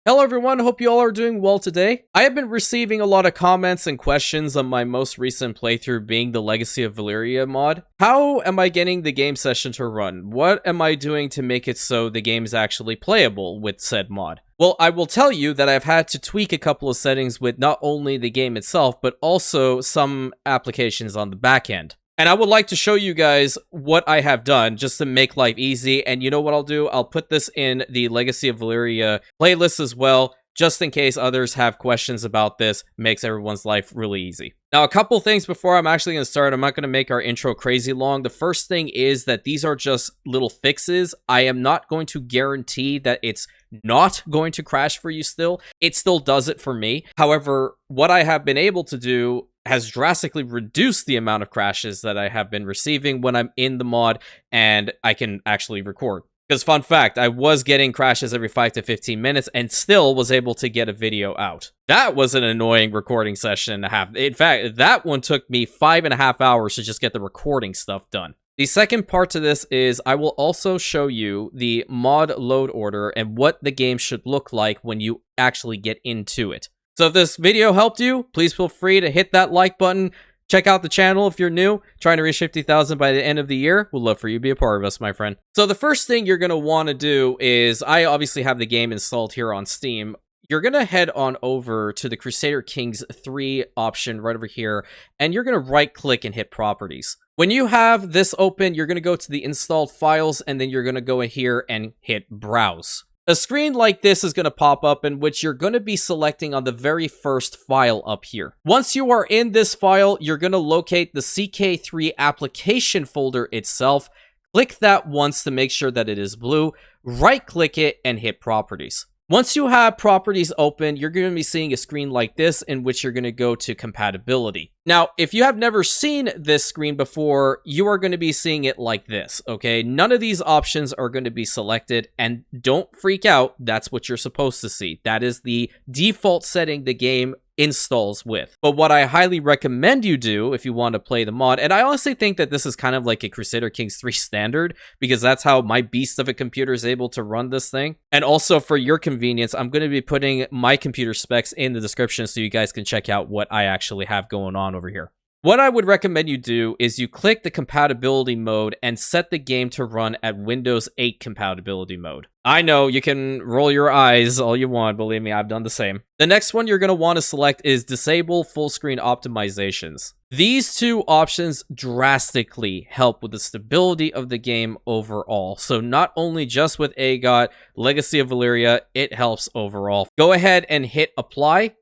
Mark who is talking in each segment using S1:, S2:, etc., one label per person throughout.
S1: Hello everyone, hope you all are doing well today. I have been receiving a lot of comments and questions on my most recent playthrough being the Legacy of Valyria mod. How am I getting the game session to run? What am I doing to make it so the game is actually playable with said mod? Well, I will tell you that I've had to tweak a couple of settings with not only the game itself, but also some applications on the back end. And I would like to show you guys what I have done just to make life easy. And you know what I'll do? I'll put this in the Legacy of Valyria playlist as well, just in case others have questions about this. Makes everyone's life really easy. Now, a couple things before I'm actually going to start. I'm not going to make our intro crazy long. The first thing is that these are just little fixes. I am not going to guarantee that it's not going to crash for you still. It still does it for me. However, what I have been able to do has drastically reduced the amount of crashes that I have been receiving when I'm in the mod and I can actually record. Because fun fact, I was getting crashes every 5 to 15 minutes and still was able to get a video out. That was an annoying recording session and a half. In fact, that one took me 5.5 hours to just get the recording stuff done. The second part to this is I will also show you the mod load order and what the game should look like when you actually get into it. So if this video helped you, please feel free to hit that like button. Check out the channel if you're new, trying to reach 50,000 by the end of the year. We'd love for you to be a part of us, my friend. So the first thing you're going to want to do is, I obviously have the game installed here on Steam. You're going to head on over to the Crusader Kings III option right over here, and you're going to right click and hit Properties. When you have this open, you're going to go to the installed files, and then you're going to go in here and hit Browse. A screen like this is going to pop up in which you're going to be selecting on the very first file up here. Once you are in this file, you're going to locate the CK3 application folder itself. Click that once to make sure that it is blue. Right click it and hit Properties. Once you have Properties open, you're going to be seeing a screen like this in which you're going to go to Compatibility. Now, if you have never seen this screen before, you are going to be seeing it like this, okay? None of these options are going to be selected, and don't freak out, that's what you're supposed to see. That is the default setting the game installs with. But what I highly recommend you do if you want to play the mod, and I honestly think that this is kind of like a Crusader Kings III standard, because that's how my beast of a computer is able to run this thing. And also for your convenience, I'm going to be putting my computer specs in the description so you guys can check out what I actually have going on over here. What I would recommend you do is you click the compatibility mode and set the game to run at Windows 8 compatibility mode. I know you can roll your eyes all you want, believe me, I've done the same. The next one you're going to want to select is disable full screen optimizations. These two options drastically help with the stability of the game overall. So not only just with AGOT, Legacy of Valyria, it helps overall. Go ahead and hit apply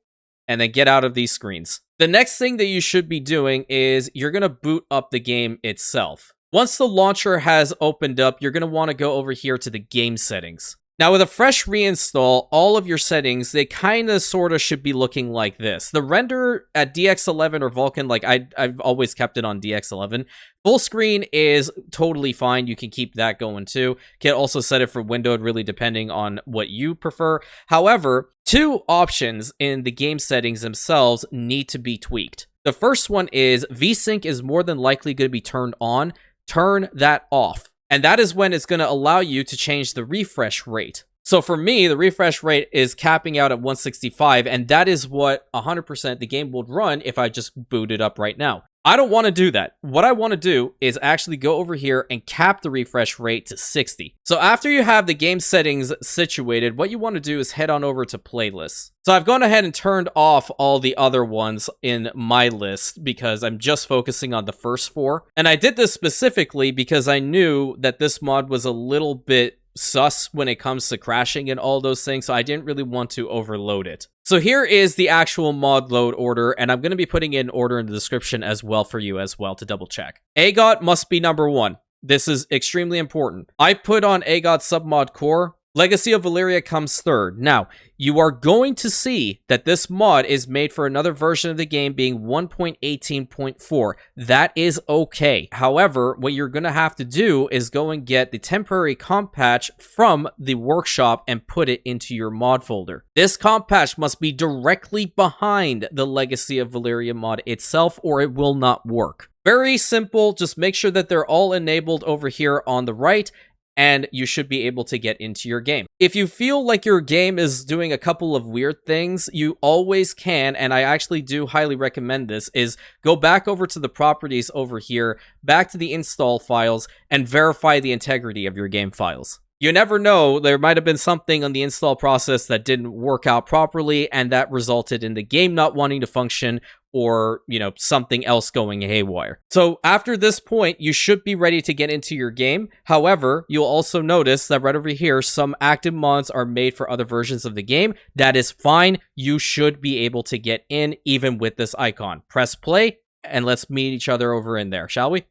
S1: and then get out of these screens. The next thing that you should be doing is you're going to boot up the game itself. Once the launcher has opened up, you're going to want to go over here to the game settings. Now, with a fresh reinstall, all of your settings, they kind of sort of should be looking like this. The render at DX11 or Vulkan, like I've always kept it on DX11. Full screen is totally fine. You can keep that going too. Can also set it for windowed, really depending on what you prefer. However, two options in the game settings themselves need to be tweaked. The first one is VSync is more than likely going to be turned on. Turn that off. And that is when it's going to allow you to change the refresh rate. So for me, the refresh rate is capping out at 165, and that is what 100% the game would run if I just boot it up right now. I don't want to do that. What I want to do is actually go over here and cap the refresh rate to 60. So after you have the game settings situated, what you want to do is head on over to playlists. So I've gone ahead and turned off all the other ones in my list because I'm just focusing on the first four. And I did this specifically because I knew that this mod was a little bit sus when it comes to crashing and all those things, so I didn't really want to overload it. So here is the actual mod load order, and I'm going to be putting in order in the description as well for you as well to double check. AGOT must be number 1. This is extremely important. I put on AGOT submod core. Legacy of Valyria comes third. Now, you are going to see that this mod is made for another version of the game being 1.18.4. That is okay. However, what you're going to have to do is go and get the temporary Compatch from the workshop and put it into your mod folder. This Compatch must be directly behind the Legacy of Valyria mod itself or it will not work. Very simple. Just make sure that they're all enabled over here on the right. and you should be able to get into your game. If you feel like your game is doing a couple of weird things, you always can, and I actually do highly recommend this, is go back over to the properties over here, back to the install files, and verify the integrity of your game files. You never know, there might have been something on the install process that didn't work out properly, and that resulted in the game not wanting to function, or, something else going haywire. So after this point, you should be ready to get into your game. However, you'll also notice that right over here, some active mods are made for other versions of the game. That is fine. You should be able to get in even with this icon. Press play, and let's meet each other over in there, shall we?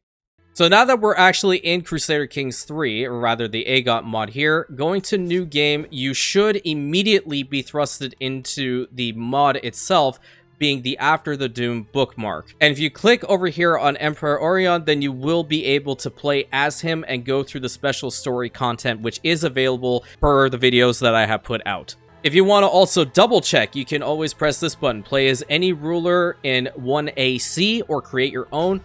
S1: So now that we're actually in Crusader Kings 3, or rather the AGOT mod here, going to new game, you should immediately be thrusted into the mod itself, being the After the Doom bookmark. And if you click over here on Emperor Orion, then you will be able to play as him and go through the special story content, which is available per the videos that I have put out. If you want to also double check, you can always press this button, play as any ruler in 1AC or create your own.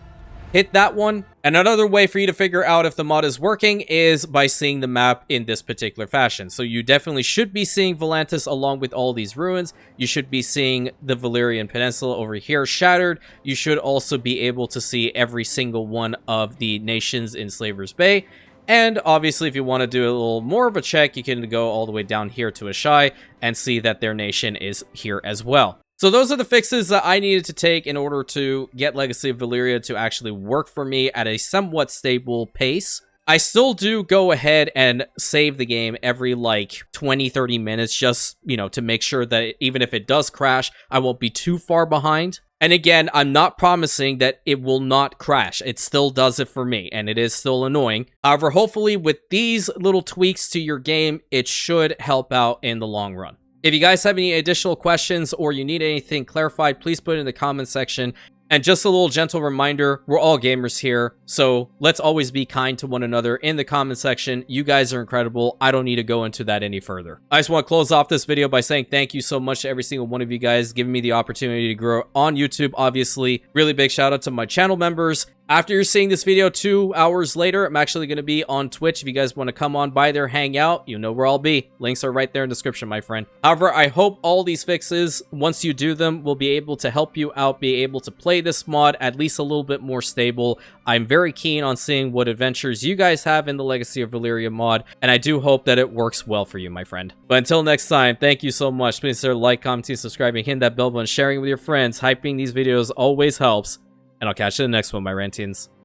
S1: Hit that one. And another way for you to figure out if the mod is working is by seeing the map in this particular fashion. So you definitely should be seeing Volantis along with all these ruins. You should be seeing the Valyrian Peninsula over here shattered. You should also be able to see every single one of the nations in Slaver's Bay. And obviously, if you want to do a little more of a check, you can go all the way down here to Ashai and see that their nation is here as well. So those are the fixes that I needed to take in order to get Legacy of Valyria to actually work for me at a somewhat stable pace. I still do go ahead and save the game every 20-30 minutes just, to make sure that even if it does crash, I won't be too far behind. And again, I'm not promising that it will not crash. It still does it for me, and it is still annoying. However, hopefully with these little tweaks to your game, it should help out in the long run. If you guys have any additional questions or you need anything clarified, please put it in the comment section. And just a little gentle reminder, we're all gamers here, so let's always be kind to one another in the comment section. You guys are incredible. I don't need to go into that any further. I just want to close off this video by saying thank you so much to every single one of you guys, giving me the opportunity to grow on YouTube, obviously. Really big shout out to my channel members. After you're seeing this video 2 hours later, I'm actually going to be on Twitch. If you guys want to come on by there, hang out, you know where I'll be. Links are right there in the description, my friend. However, I hope all these fixes, once you do them, will be able to help you out, be able to play this mod at least a little bit more stable. I'm very keen on seeing what adventures you guys have in the Legacy of Valyria mod, and I do hope that it works well for you, my friend. But until next time, thank you so much. Please consider like, commenting, subscribing, hitting that bell button, sharing with your friends. Hyping these videos always helps. And I'll catch you in the next one, my Rantians.